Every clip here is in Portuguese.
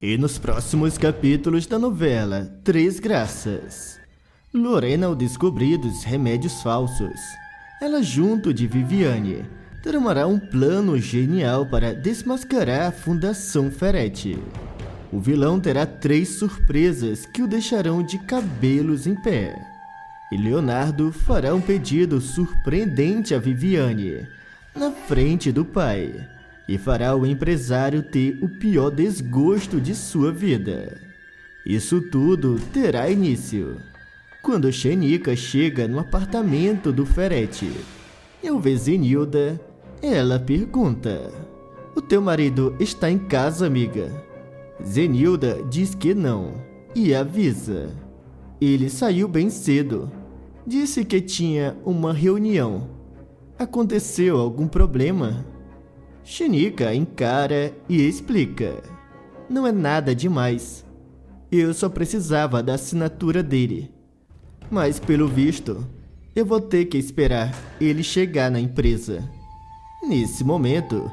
E nos próximos capítulos da novela Três Graças, Lorena ao descobrir dos remédios falsos, ela junto de Viviane tramará um plano genial para desmascarar a Fundação Ferretti. O vilão terá 3 surpresas que o deixarão de cabelos em pé. E Leonardo fará um pedido surpreendente a Viviane, na frente do pai, e fará o empresário ter o pior desgosto de sua vida. Isso tudo terá início quando Xenica chega no apartamento do Ferretti. E ao ver Zenilda, ela pergunta: "O teu marido está em casa, amiga?" Zenilda diz que não e avisa: "Ele saiu bem cedo. Disse que tinha uma reunião. Aconteceu algum problema?" Xenica encara e explica: "Não é nada demais. Eu só precisava da assinatura dele. Mas pelo visto, eu vou ter que esperar ele chegar na empresa." Nesse momento,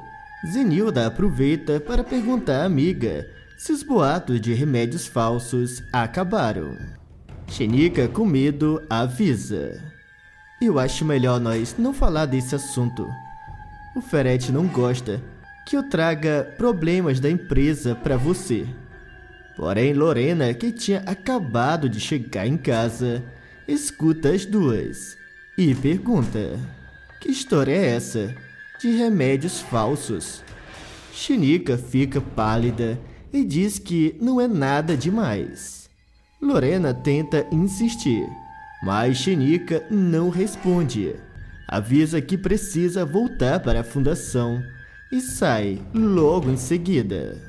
Zenilda aproveita para perguntar à amiga se os boatos de remédios falsos acabaram. Xenica, com medo, avisa: "Eu acho melhor nós não falar desse assunto. O Ferretti não gosta que eu traga problemas da empresa para você." Porém, Lorena, que tinha acabado de chegar em casa, escuta as duas e pergunta: "Que história é essa de remédios falsos?" Xenica fica pálida e diz que não é nada demais. Lorena tenta insistir, mas Xenica não responde. Avisa que precisa voltar para a fundação e sai logo em seguida.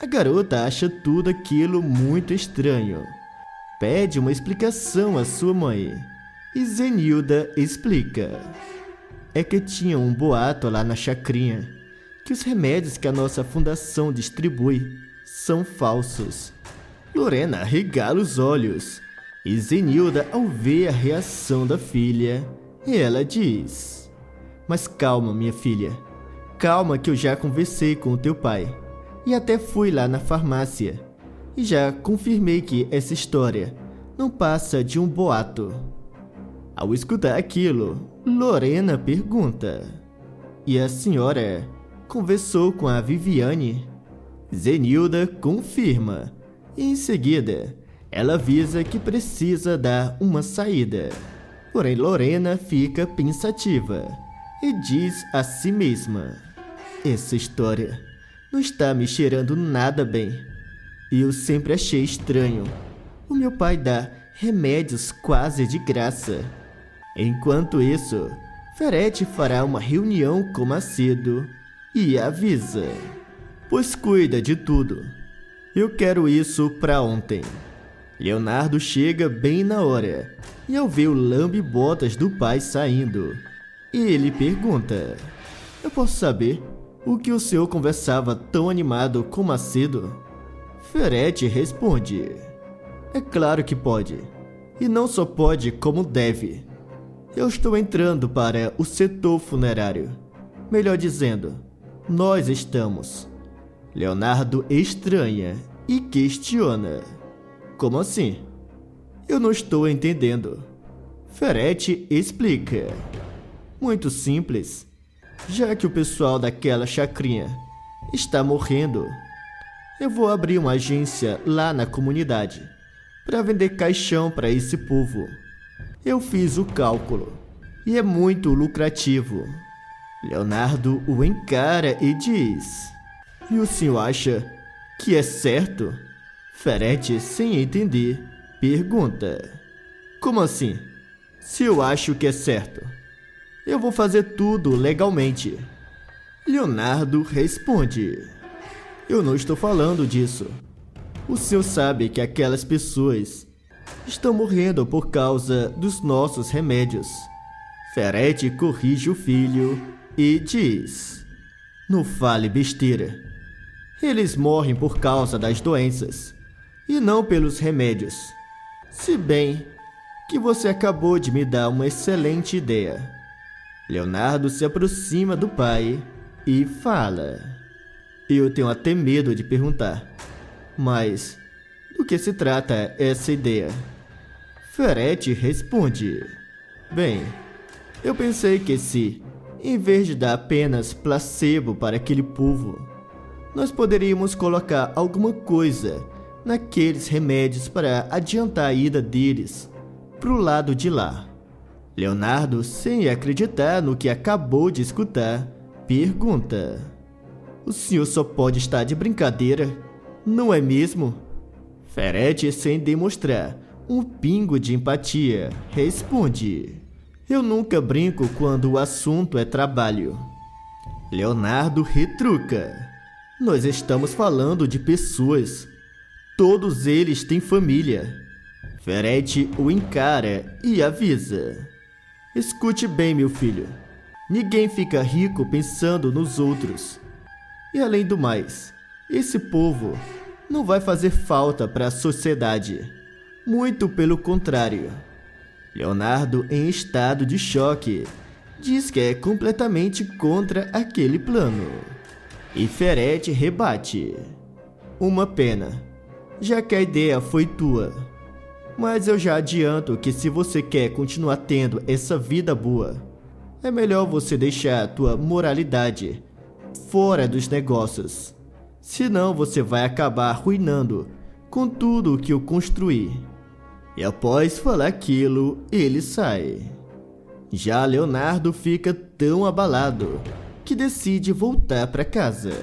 A garota acha tudo aquilo muito estranho. Pede uma explicação à sua mãe e Zenilda explica: "É que tinha um boato lá na chacrinha que os remédios que a nossa fundação distribui são falsos." Lorena arregala os olhos e Zenilda, ao ver a reação da filha, ela diz: "Mas calma, minha filha. Calma que eu já conversei com o teu pai e até fui lá na farmácia e já confirmei que essa história não passa de um boato." Ao escutar aquilo, Lorena pergunta: "E a senhora conversou com a Viviane?" Zenilda confirma e em seguida ela avisa que precisa dar uma saída. Porém, Lorena fica pensativa e diz a si mesma: "Essa história não está me cheirando nada bem. Eu sempre achei estranho o meu pai dar remédios quase de graça." Enquanto isso, Ferretti fará uma reunião com Macedo e avisa: "Pois cuida de tudo. Eu quero isso para ontem." Leonardo chega bem na hora e ao ver o lambe-botas do pai saindo, ele pergunta: "Eu posso saber o que o senhor conversava tão animado com Macedo?" Ferretti responde: "É claro que pode. E não só pode, como deve. Eu estou entrando para o setor funerário. Melhor dizendo, nós estamos." Leonardo estranha e questiona: "Como assim? Eu não estou entendendo." Ferretti explica: "Muito simples. Já que o pessoal daquela chacrinha está morrendo, eu vou abrir uma agência lá na comunidade para vender caixão para esse povo. Eu fiz o cálculo e é muito lucrativo." Leonardo o encara e diz: "E o senhor acha que é certo?" Ferretti, sem entender, pergunta: "Como assim? Se eu acho que é certo, eu vou fazer tudo legalmente." Leonardo responde: "Eu não estou falando disso. O senhor sabe que aquelas pessoas estão morrendo por causa dos nossos remédios." Ferretti corrige o filho e diz: "Não fale besteira. Eles morrem por causa das doenças e não pelos remédios. Se bem que você acabou de me dar uma excelente ideia." Leonardo se aproxima do pai e fala: "Eu tenho até medo de perguntar, Mas do que se trata essa ideia? Ferrete responde: Bem, eu pensei que se, em vez de dar apenas placebo para aquele povo, nós poderíamos colocar alguma coisa naqueles remédios para adiantar a ida deles pro lado de lá. Leonardo, sem acreditar no que acabou de escutar, pergunta: O senhor só pode estar de brincadeira, não é mesmo? Ferrete, sem demonstrar um pingo de empatia, responde: Eu nunca brinco quando o assunto é trabalho. Leonardo retruca: Nós estamos falando de pessoas. Todos eles têm família. Ferrete o encara e avisa: Escute bem, meu filho. Ninguém fica rico pensando nos outros. E além do mais, esse povo não vai fazer falta para a sociedade. Muito pelo contrário. Leonardo, em estado de choque, diz que é completamente contra aquele plano. E Ferrete rebate: Uma pena, já que a ideia foi tua. Mas eu já adianto que se você quer continuar tendo essa vida boa, é melhor você deixar a tua moralidade fora dos negócios. Senão você vai acabar arruinando com tudo o que eu construí. E após falar aquilo, ele sai. Já Leonardo fica tão abalado que decide voltar para casa.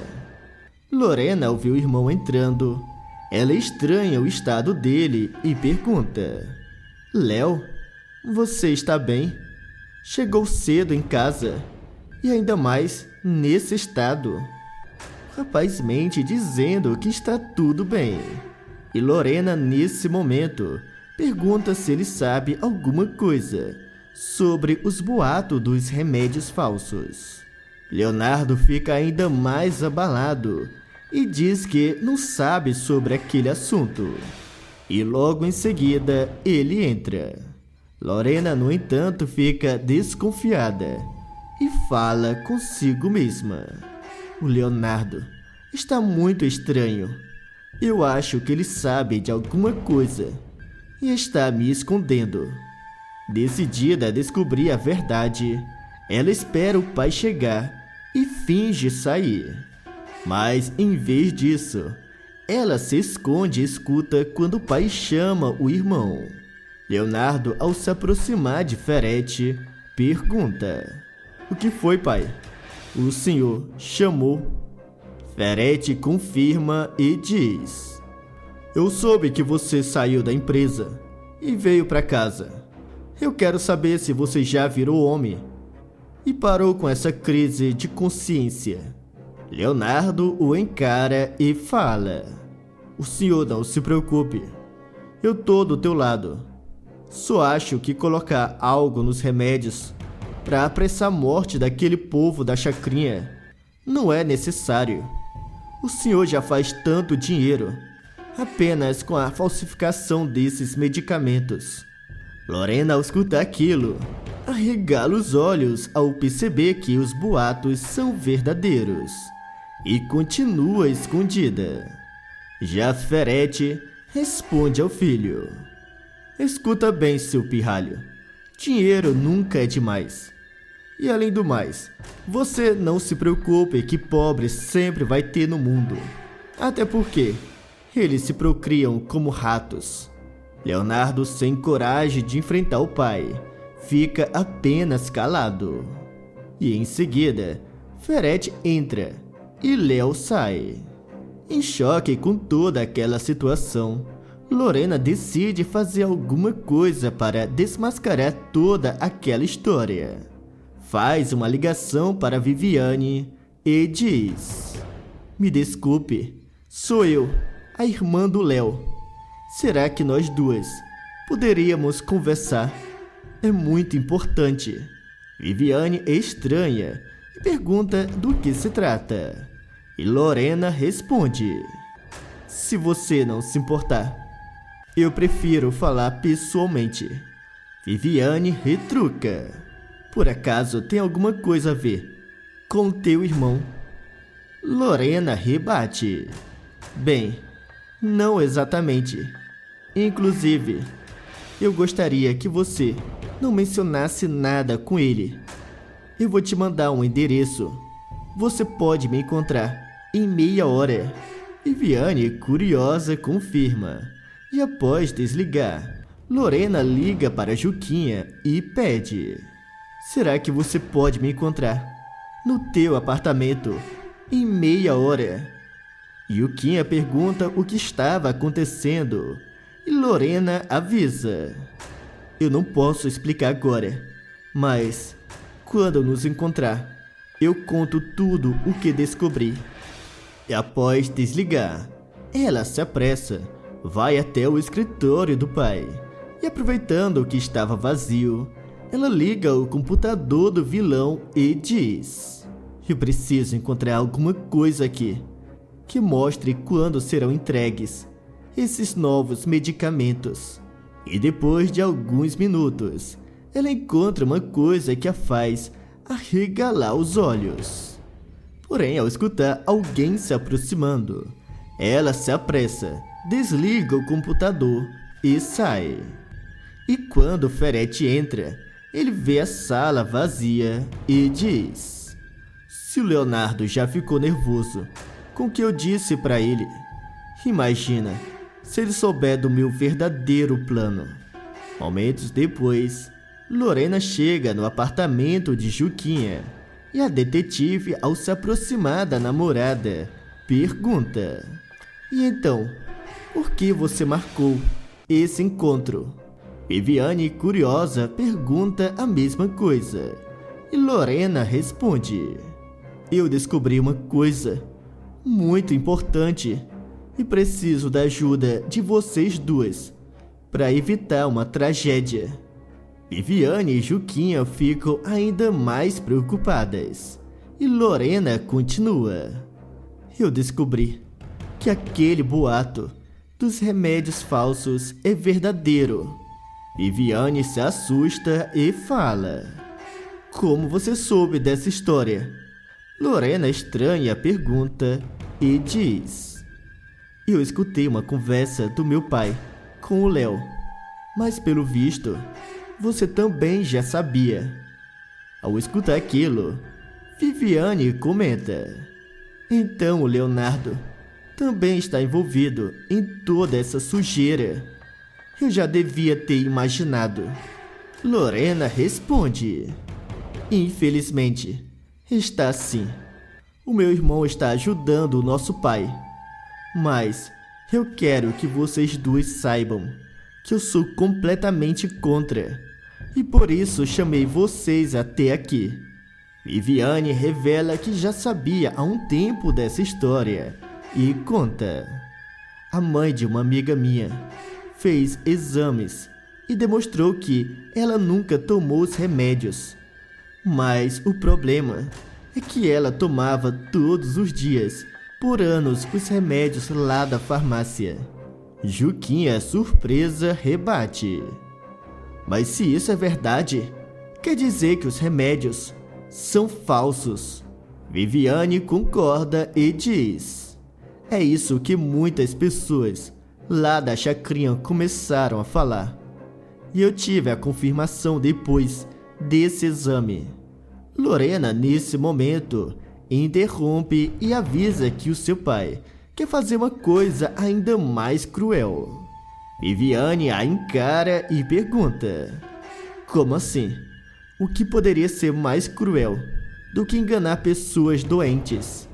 Lorena, ao ver o irmão entrando, ela estranha o estado dele e pergunta: Léo, você está bem? Chegou cedo em casa e ainda mais nesse estado. O rapaz mente dizendo que está tudo bem. E Lorena, nesse momento, pergunta se ele sabe alguma coisa sobre os boatos dos remédios falsos. Leonardo fica ainda mais abalado e diz que não sabe sobre aquele assunto. E logo em seguida ele entra. Lorena, no entanto, fica desconfiada e fala consigo mesma: O Leonardo está muito estranho. Eu acho que ele sabe de alguma coisa e está me escondendo. Decidida a descobrir a verdade, ela espera o pai chegar e finge sair. Mas, em vez disso, ela se esconde e escuta quando o pai chama o irmão. Leonardo, ao se aproximar de Ferrete, pergunta: O que foi, pai? O senhor chamou? Ferrete confirma e diz: Eu soube que você saiu da empresa e veio para casa. Eu quero saber se você já virou homem e parou com essa crise de consciência. Leonardo o encara e fala: O senhor não se preocupe. Eu tô do teu lado. Só acho que colocar algo nos remédios para apressar a morte daquele povo da chacrinha não é necessário. O senhor já faz tanto dinheiro apenas com a falsificação desses medicamentos. Lorena, ao escutar aquilo, arregala os olhos ao perceber que os boatos são verdadeiros e continua escondida. Já Ferrete responde ao filho: Escuta bem, seu pirralho. Dinheiro nunca é demais. E além do mais, você não se preocupe que pobre sempre vai ter no mundo. Até porque eles se procriam como ratos. Leonardo, sem coragem de enfrentar o pai, fica apenas calado. E em seguida, Ferrete entra e Léo sai. Em choque com toda aquela situação, Lorena decide fazer alguma coisa para desmascarar toda aquela história. Faz uma ligação para Viviane e diz: Me desculpe, sou eu, a irmã do Léo. Será que nós duas poderíamos conversar? É muito importante. Viviane estranha e pergunta do que se trata. E Lorena responde: Se você não se importar, eu prefiro falar pessoalmente. Viviane retruca: Por acaso tem alguma coisa a ver com teu irmão? Lorena rebate: Bem, Não exatamente. Inclusive, eu gostaria que você não mencionasse nada com ele. Eu vou te mandar um endereço. Você pode me encontrar em meia hora. Viviane, curiosa, confirma. E após desligar, Lorena liga para Juquinha e pede: será que você pode me encontrar no teu apartamento em meia hora? Juquinha pergunta o que estava acontecendo e Lorena avisa: eu não posso explicar agora, mas quando nos encontrar, eu conto tudo o que descobri. E após desligar, ela se apressa, vai até o escritório do pai e, aproveitando que estava vazio, ela liga o computador do vilão e diz: eu preciso encontrar alguma coisa aqui que mostre quando serão entregues esses novos medicamentos. E depois de alguns minutos, ela encontra uma coisa que a faz arregalar os olhos. Porém, ao escutar alguém se aproximando, ela se apressa, desliga o computador e sai. E quando Ferrete entra, ele vê a sala vazia e diz: se o Leonardo já ficou nervoso com o que eu disse para ele, imagina se ele souber do meu verdadeiro plano. Momentos depois, Lorena chega no apartamento de Juquinha e a detetive, ao se aproximar da namorada, pergunta: e então, por que você marcou esse encontro? Viviane, curiosa, pergunta a mesma coisa e Lorena responde: eu descobri uma coisa muito importante e preciso da ajuda de vocês duas para evitar uma tragédia. Viviane e Juquinha ficam ainda mais preocupadas e Lorena continua: eu descobri que aquele boato dos remédios falsos é verdadeiro. Viviane se assusta e fala: como você soube dessa história? Lorena estranha a pergunta e diz: eu escutei uma conversa do meu pai com o Léo, mas pelo visto, você também já sabia. Ao escutar aquilo, Viviane comenta: então o Leonardo também está envolvido em toda essa sujeira. Eu já devia ter imaginado. Lorena responde: infelizmente, está sim. O meu irmão está ajudando o nosso pai. Mas eu quero que vocês duas saibam que eu sou completamente contra. E por isso chamei vocês até aqui. Viviane revela que já sabia há um tempo dessa história e conta: a mãe de uma amiga minha fez exames e demonstrou que ela nunca tomou os remédios. Mas o problema é que ela tomava todos os dias, por anos, os remédios lá da farmácia. Juquinha, surpresa, rebate: mas se isso é verdade, quer dizer que os remédios são falsos. Viviane concorda e diz: é isso que muitas pessoas lá da chacrinha começaram a falar. E eu tive a confirmação depois desse exame. Lorena, nesse momento, interrompe e avisa que o seu pai quer fazer uma coisa ainda mais cruel. Viviane a encara e pergunta: como assim? O que poderia ser mais cruel do que enganar pessoas doentes?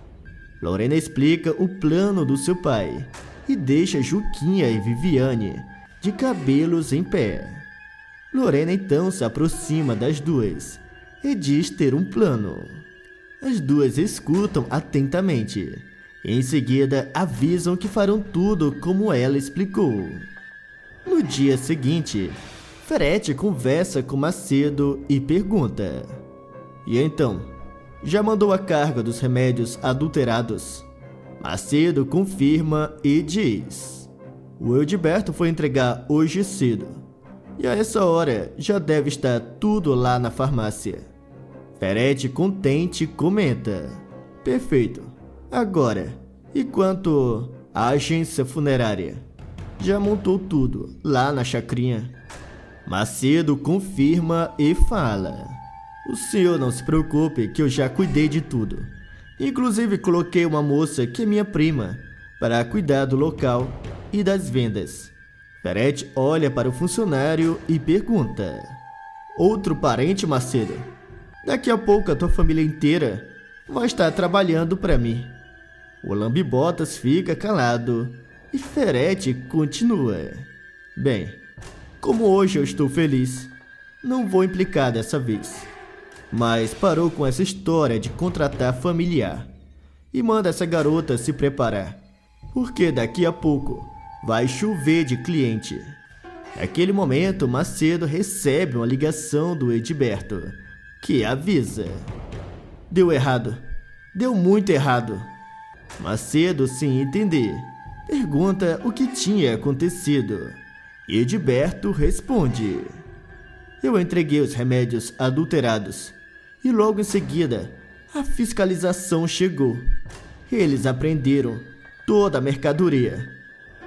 Lorena explica o plano do seu pai e deixa Juquinha e Viviane de cabelos em pé. Lorena então se aproxima das duas e diz ter um plano. As duas escutam atentamente e em seguida avisam que farão tudo como ela explicou. No dia seguinte, Ferrete conversa com Macedo e pergunta: e então, já mandou a carga dos remédios adulterados? Macedo confirma e diz: o Eudilberto foi entregar hoje cedo, e a essa hora já deve estar tudo lá na farmácia. Ferrete, contente, comenta: perfeito. Agora, e quanto a agência funerária. Já montou tudo lá na chacrinha. Macedo confirma e fala: o senhor não se preocupe que eu já cuidei de tudo. Inclusive coloquei uma moça que é minha prima para cuidar do local e das vendas. Ferete olha para o funcionário e pergunta: outro parente, Macedo? Daqui a pouco a tua família inteira vai estar trabalhando para mim. O lambe-botas fica calado e Ferete continua: bem, como hoje eu estou feliz, não vou implicar dessa vez. Mas parou com essa história de contratar familiar e manda essa garota se preparar, porque daqui a pouco vai chover de cliente. Naquele momento, Macedo recebe uma ligação do Edberto, que avisa: deu errado, deu muito errado. Macedo, sem entender, pergunta o que tinha acontecido. Edberto responde: eu entreguei os remédios adulterados e logo em seguida a fiscalização chegou. Eles apreenderam toda a mercadoria,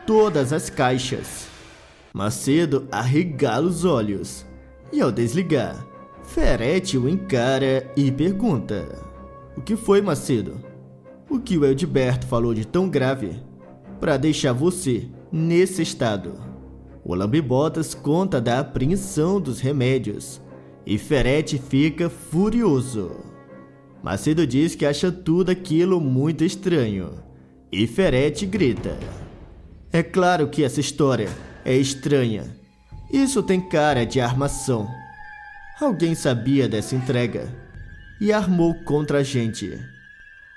todas as caixas. Macedo arregala os olhos e, ao desligar, Ferete o encara e pergunta: o que foi, Macedo? O que o Edberto falou de tão grave para deixar você nesse estado? O lambe-botas conta da apreensão dos remédios e Ferete fica furioso. Macedo diz que acha tudo aquilo muito estranho e Ferete grita: é claro que essa história é estranha. Isso tem cara de armação. Alguém sabia dessa entrega e armou contra a gente.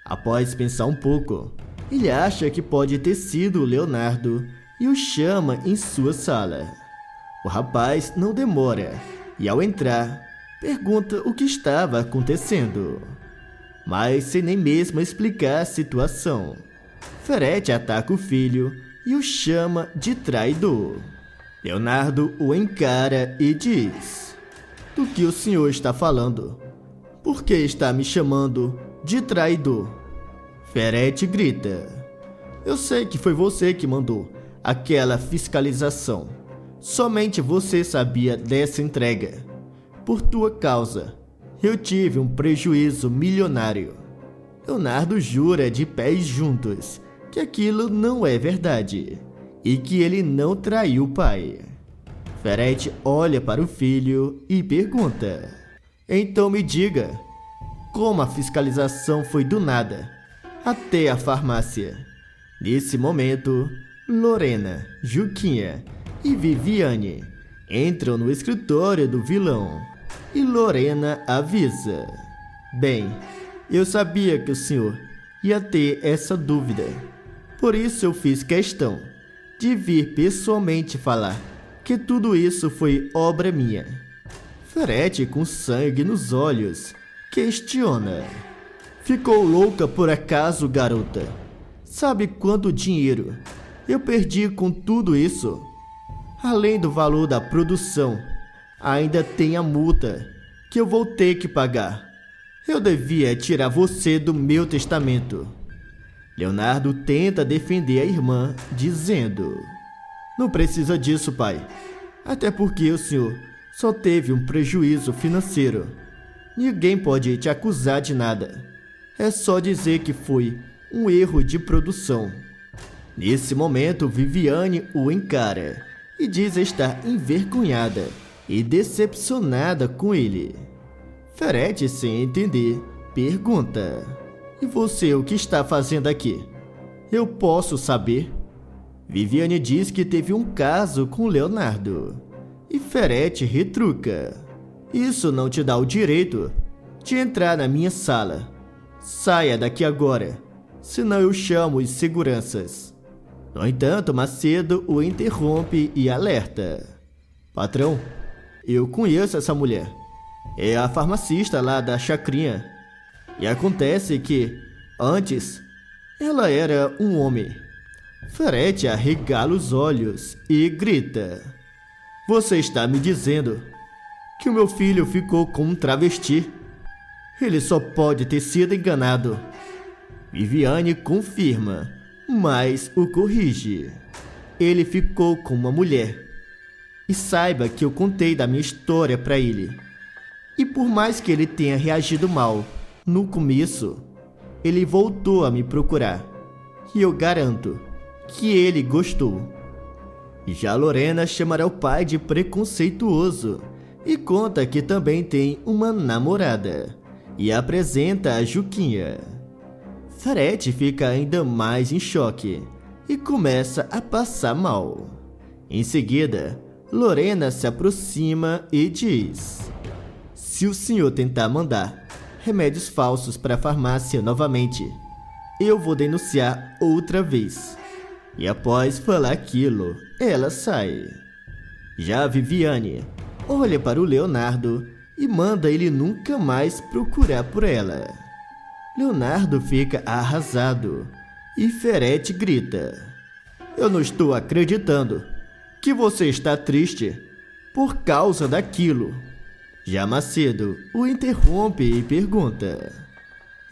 Após pensar um pouco, ele acha que pode ter sido o Leonardo e o chama em sua sala. O rapaz não demora e, ao entrar, pergunta o que estava acontecendo, mas sem nem mesmo explicar a situação. Ferete ataca o filho e o chama de traidor. Leonardo o encara e diz: do que o senhor está falando? Por que está me chamando de traidor? Ferete grita: eu sei que foi você que mandou aquela fiscalização. Somente você sabia dessa entrega. Por tua causa, eu tive um prejuízo milionário. Leonardo jura de pés juntos que aquilo não é verdade e que ele não traiu o pai. Ferete olha para o filho e pergunta: então me diga, como a fiscalização foi do nada até a farmácia? Nesse momento, Lorena, Juquinha e Viviane entram no escritório do vilão e Lorena avisa: bem, eu sabia que o senhor ia ter essa dúvida. Por isso eu fiz questão de vir pessoalmente falar que tudo isso foi obra minha. Ferete, com sangue nos olhos, questiona: ficou louca por acaso, garota? Sabe quanto dinheiro eu perdi com tudo isso? Além do valor da produção, ainda tem a multa que eu vou ter que pagar. Eu devia tirar você do meu testamento. Leonardo tenta defender a irmã, dizendo: não precisa disso, pai. Até porque o senhor só teve um prejuízo financeiro. Ninguém pode te acusar de nada. É só dizer que foi um erro de produção. Nesse momento, Viviane o encara e diz estar envergonhada e decepcionada com ele. Ferete, sem entender, pergunta: e você, o que está fazendo aqui? Eu posso saber? Viviane diz que teve um caso com Leonardo e Ferete retruca: isso não te dá o direito de entrar na minha sala. Saia daqui agora, senão eu chamo os seguranças. No entanto, Macedo o interrompe e alerta: patrão, eu conheço essa mulher. É a farmacista lá da chacrinha. E acontece que, antes, ela era um homem. Ferete arregala os olhos e grita: você está me dizendo que o meu filho ficou com um travesti? Ele só pode ter sido enganado. Viviane confirma, mas o corrige. Ele ficou com uma mulher. E saiba que eu contei da minha história para ele. E por mais que ele tenha reagido mal no começo, ele voltou a me procurar. E eu garanto que ele gostou. Já Lorena chamará o pai de preconceituoso e conta que também tem uma namorada e apresenta a Juquinha. Ferete fica ainda mais em choque e começa a passar mal. Em seguida, Lorena se aproxima e diz: se o senhor tentar mandar remédios falsos para a farmácia novamente, eu vou denunciar outra vez. E após falar aquilo, ela sai. Já a Viviane olha para o Leonardo e manda ele nunca mais procurar por ela. Leonardo fica arrasado e Ferete grita: eu não estou acreditando que você está triste por causa daquilo. Já Macedo o interrompe e pergunta: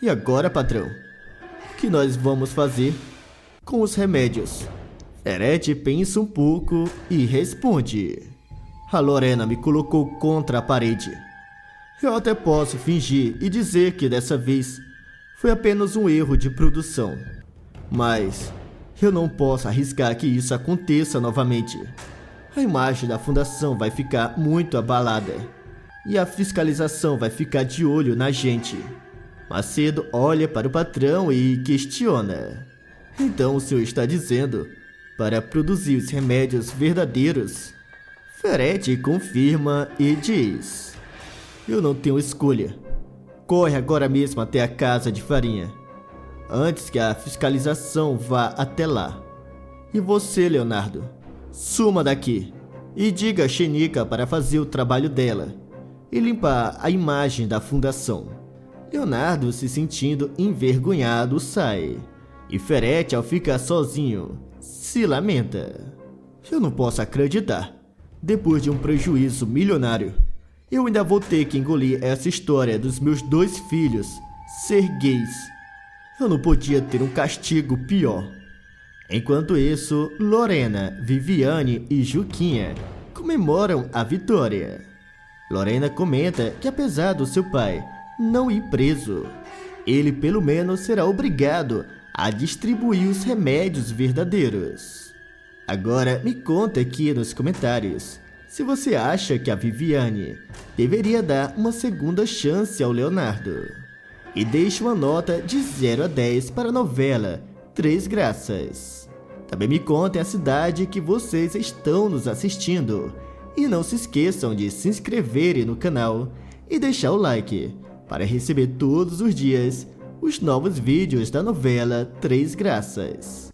e agora, patrão? O que nós vamos fazer com os remédios? Ferete pensa um pouco e responde: a Lorena me colocou contra a parede. Eu até posso fingir e dizer que dessa vez foi apenas um erro de produção, mas eu não posso arriscar que isso aconteça novamente. A imagem da fundação vai ficar muito abalada e a fiscalização vai ficar de olho na gente. Macedo olha para o patrão e questiona: então o senhor está dizendo para produzir os remédios verdadeiros? Ferete confirma e diz: eu não tenho escolha. Corre agora mesmo até a casa de farinha, antes que a fiscalização vá até lá. E você, Leonardo, suma daqui e diga a Xenica para fazer o trabalho dela e limpar a imagem da fundação. Leonardo, se sentindo envergonhado, sai. E Ferete, ao ficar sozinho, se lamenta: eu não posso acreditar. Depois de um prejuízo milionário, eu ainda vou ter que engolir essa história dos meus 2 filhos ser gays. Eu não podia ter um castigo pior. Enquanto isso, Lorena, Viviane e Juquinha comemoram a vitória. Lorena comenta que apesar do seu pai não ir preso, ele pelo menos será obrigado a distribuir os remédios verdadeiros. Agora me conta aqui nos comentários se você acha que a Viviane deveria dar uma segunda chance ao Leonardo. E deixe uma nota de 0 a 10 para a novela Três Graças. Também me contem a cidade que vocês estão nos assistindo. E não se esqueçam de se inscreverem no canal e deixar o like para receber todos os dias os novos vídeos da novela Três Graças.